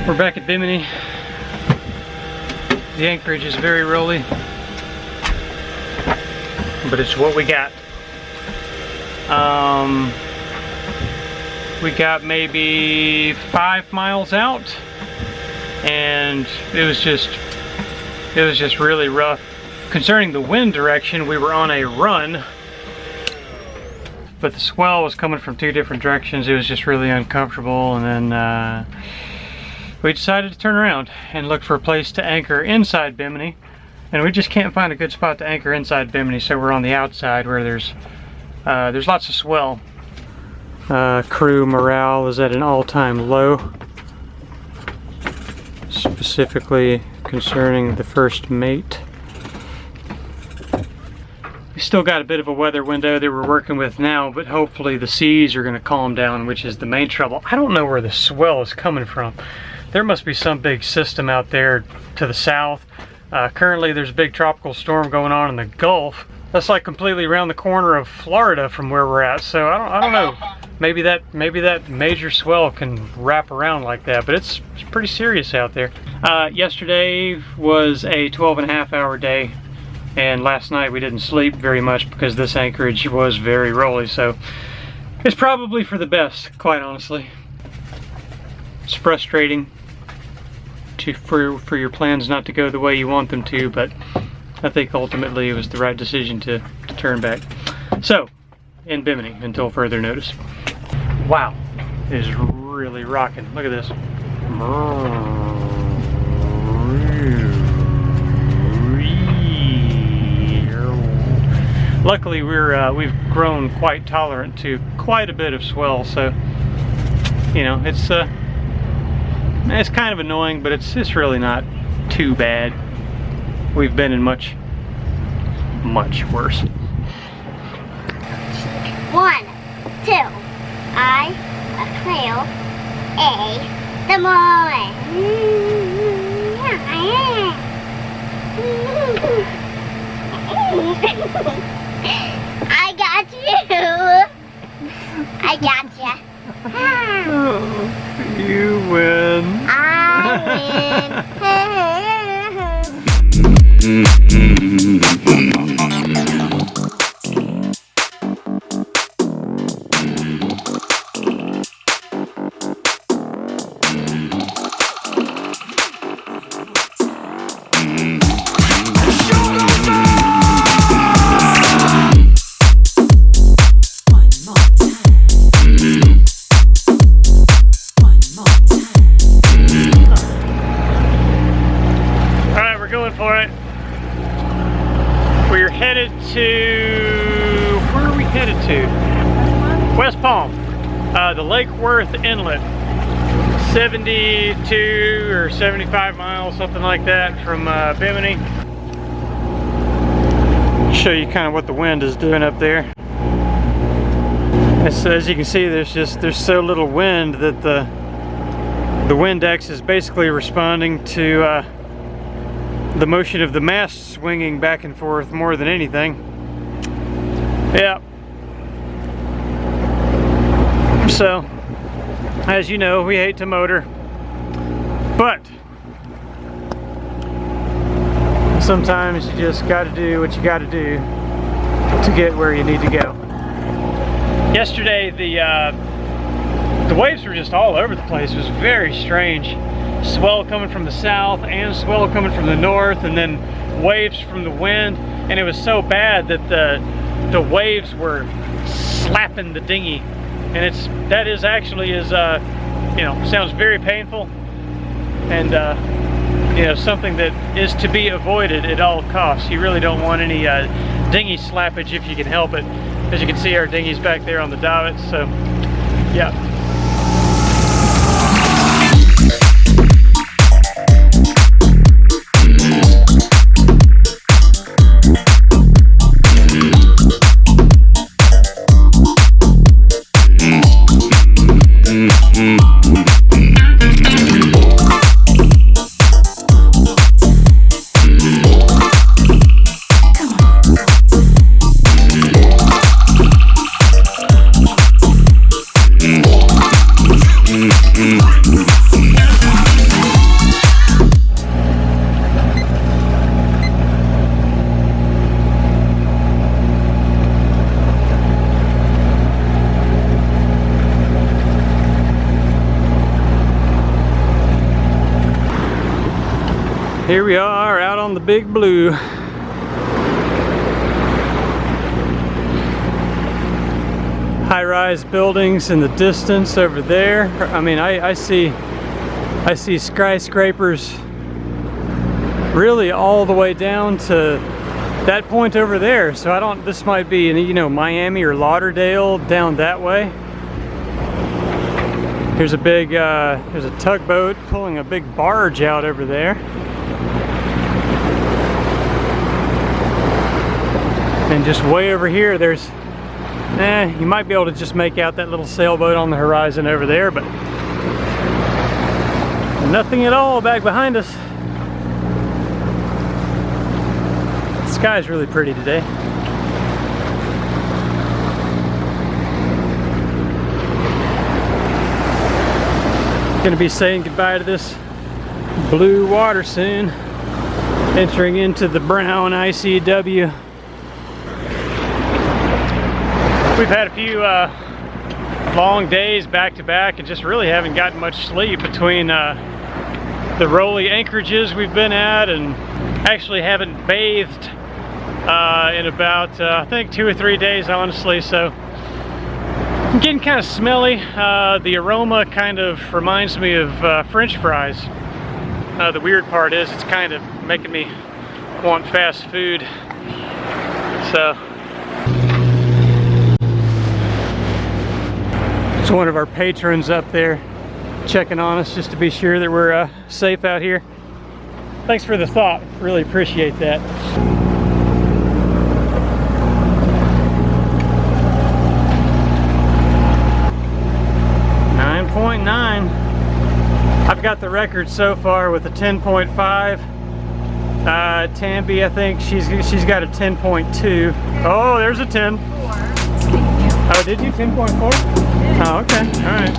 We're back at Bimini. The anchorage is very rolly, but it's what we got. We got maybe 5 miles out, and it was just really rough. Concerning the wind direction, we were on a run, but the swell was coming from 2 different directions. It was just really uncomfortable, and then we decided to turn around and look for a place to anchor inside Bimini, and we just can't find a good spot to anchor inside Bimini, so we're on the outside where there's lots of swell. Crew morale is at an all-time low, specifically concerning the first mate. We still got a bit of a weather window that we're working with now, but hopefully the seas are going to calm down, which is the main trouble. I don't know where the swell is coming from. There must be some big system out there to the south. Currently there's a big tropical storm going on in the Gulf. That's like completely around the corner of Florida from where we're at. So I don't know. Maybe that major swell can wrap around like that, but it's pretty serious out there. Yesterday was a 12.5-hour day, and last night we didn't sleep very much because this anchorage was very rolly. So it's probably for the best, quite honestly. It's frustrating for your plans not to go the way you want them to, but I think ultimately it was the right decision to turn back. So, in Bimini until further notice. Wow, it is really rocking. Look at this. Luckily, we've grown quite tolerant to quite a bit of swell, so you know it's kind of annoying, but it's really not too bad. We've been in much worse. 1, 2, I, a quail, A, the moon. I got you. I got you. You win. I for it. We're headed to, where are we headed to? West Palm, the Lake Worth Inlet, 72 or 75 miles, something like that from Bimini. Show you kind of what the wind is doing up there. As you can see, there's so little wind that the Windex is basically responding to the motion of the mast swinging back and forth more than anything. Yeah. So, as you know, we hate to motor, but sometimes you just got to do what you got to do to get where you need to go. Yesterday, the waves were just all over the place. It was very strange. Swell coming from the south and swell coming from the north, and then waves from the wind, and it was so bad that the waves were slapping the dinghy and that is actually you know, sounds very painful, and you know, something that is to be avoided at all costs. You really don't want any dinghy slappage if you can help it. As you can see, our dinghy's back there on the davits, so yeah. Here we are out on the Big Blue. High-rise buildings in the distance over there. I mean, I see skyscrapers really all the way down to that point over there. So this might be, you know, Miami or Lauderdale down that way. Here's a big, there's a tugboat pulling a big barge out over there. And just way over here, there's, you might be able to just make out that little sailboat on the horizon over there, but nothing at all back behind us. The sky's really pretty today. Gonna be saying goodbye to this blue water soon, entering into the brown ICW. We've had a few long days back to back and just really haven't gotten much sleep between the rolly anchorages we've been at, and actually haven't bathed in about I think 2 or 3 days, honestly. So I'm getting kind of smelly. The aroma kind of reminds me of French fries. The weird part is it's kind of making me want fast food. So it's one of our patrons up there checking on us just to be sure that we're safe out here. Thanks for the thought, really appreciate that. I've got the record so far with a 10.5. Tamby, I think she's got a 10.2. Oh, there's a 10. Oh, did you? 10.4? Oh, okay. All right.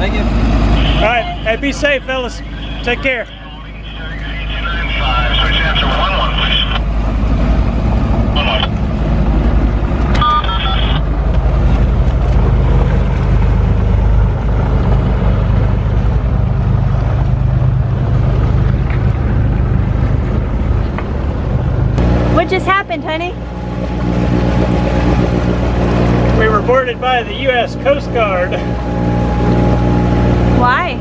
Thank you. All right. Hey, be safe, fellas. Take care. Switch answer 1-1, please. 1-1. What just happened, honey? We were boarded by the U.S. Coast Guard Why?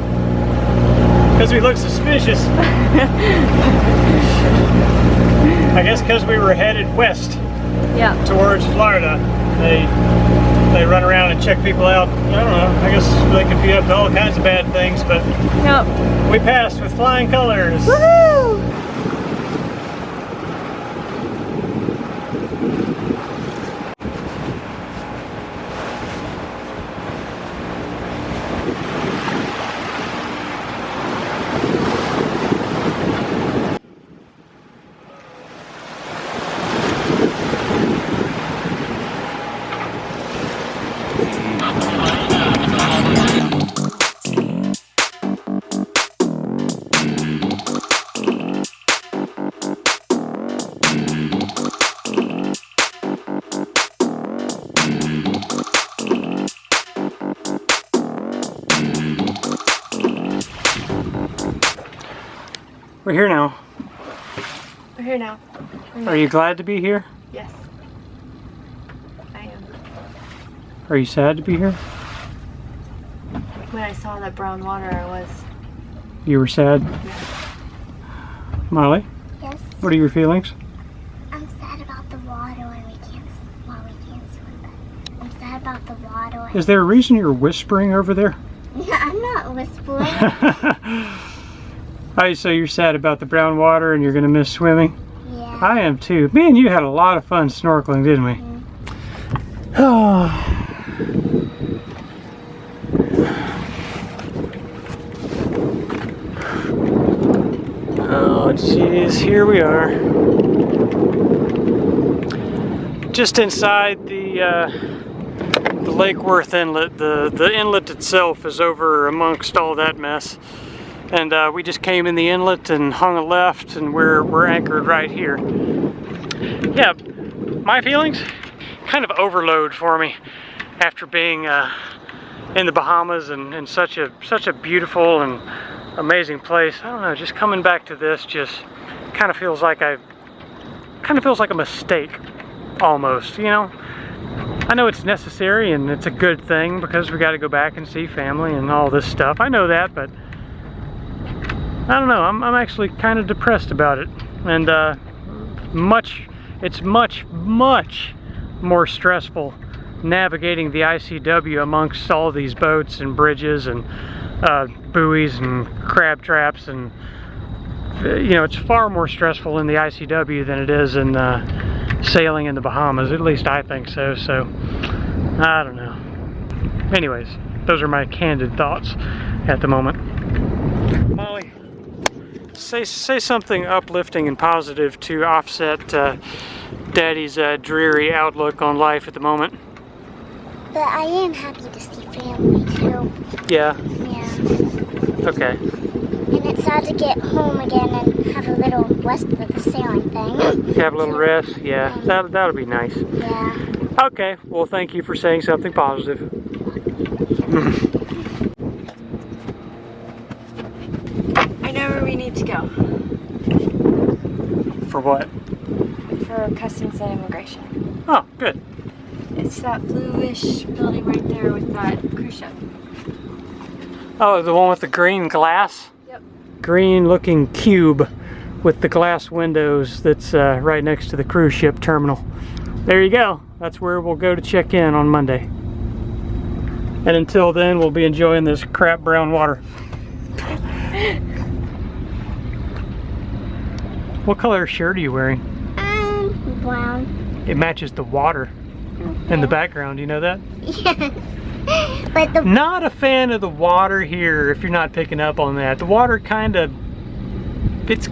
because we look suspicious. I guess because we were headed west Yeah. towards Florida. They run around and check people out. I don't know. I guess they could be up to all kinds of bad things, but Yep. we passed with flying colors. Woohoo! We're here now. We're here now. Are you glad to be here? Yes. I am. Are you sad to be here? When I saw that brown water, I was. You were sad? Molly, Yes. what are your feelings? I'm sad about the water when we can't swim. But I'm sad about the water. Is there a reason you're whispering over there? I'm not whispering. Oh, so you're sad about the brown water and you're going to miss swimming? Yeah. I am too. Me and you had a lot of fun snorkeling, didn't we? Oh. Oh, jeez, here we are. Just inside the Lake Worth inlet. The inlet itself is over amongst all that mess. And we just came in the inlet and hung a left, and we're anchored right here. Yeah, my feelings? Kind of overload for me after being in the Bahamas and such a beautiful and amazing place. I don't know, just coming back to this just kind of feels like a mistake almost, you know. I know it's necessary and it's a good thing because we got to go back and see family and all this stuff. I know that, but I don't know, I'm actually kind of depressed about it. And it's much more stressful navigating the ICW amongst all these boats and bridges and buoys and crab traps, and you know, it's far more stressful in the ICW than it is in sailing in the Bahamas. At least I think so. So I don't know. Anyways, those are my candid thoughts at the moment. Molly, say something uplifting and positive to offset Daddy's dreary outlook on life at the moment. But I am happy to see family too. Yeah. Yeah. Okay. And it's sad to get home again and have a little rest with the sailing thing. Have a little rest? Yeah. That'll be nice. Yeah. Okay. Well, thank you for saying something positive. I know where we need to go. For what? For Customs and Immigration. Oh, good. It's that bluish building right there with that cruise ship. Oh, the one with the green glass? Yep. Green looking cube with the glass windows that's right next to the cruise ship terminal. There you go. That's where we'll go to check in on Monday. And until then, we'll be enjoying this crap brown water. What color shirt are you wearing? Brown. It matches the water in the background, you know that? Yes. But the Not a fan of the water here, if you're not picking up on that. The water it's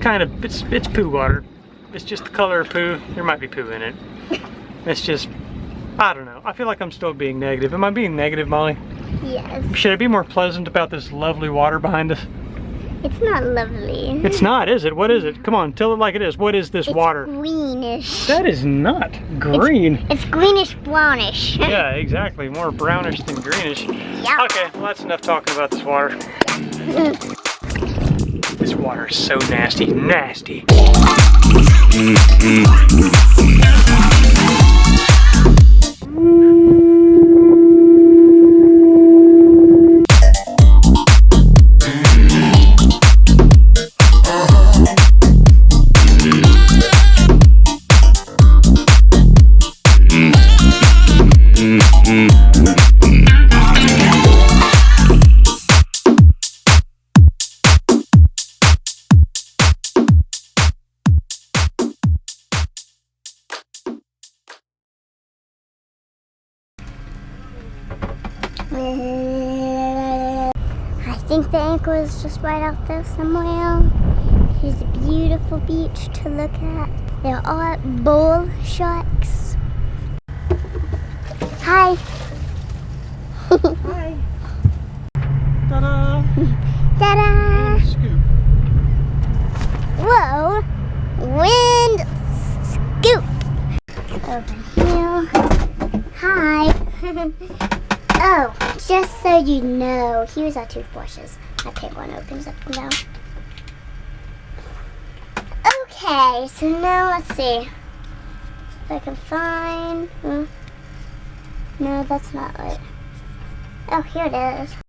poo water. It's just the color of poo. There might be poo in it. It's just, I don't know. I feel like I'm still being negative. Am I being negative, Molly? yes. Should I be more pleasant about this lovely water behind us? It's not lovely. It's not, is it? What is it? Come on, tell it like it is. What is this water? Greenish. That is not green. It's greenish brownish. Yeah, exactly. More brownish than greenish. Yeah. Okay, well that's enough talking about this water. This water is so nasty. Nasty. I think the anchor is just right out there somewhere. Here's a beautiful beach to look at. There are bull sharks. Hi. Hi. Ta-da! Ta-da! Scoop. Whoa! Wind scoop. Over here. Hi. Oh, just so you know, here's our toothbrushes. I pick one, opens up and down. Okay, so now let's see if I can find. No, that's not it. Oh, here it is.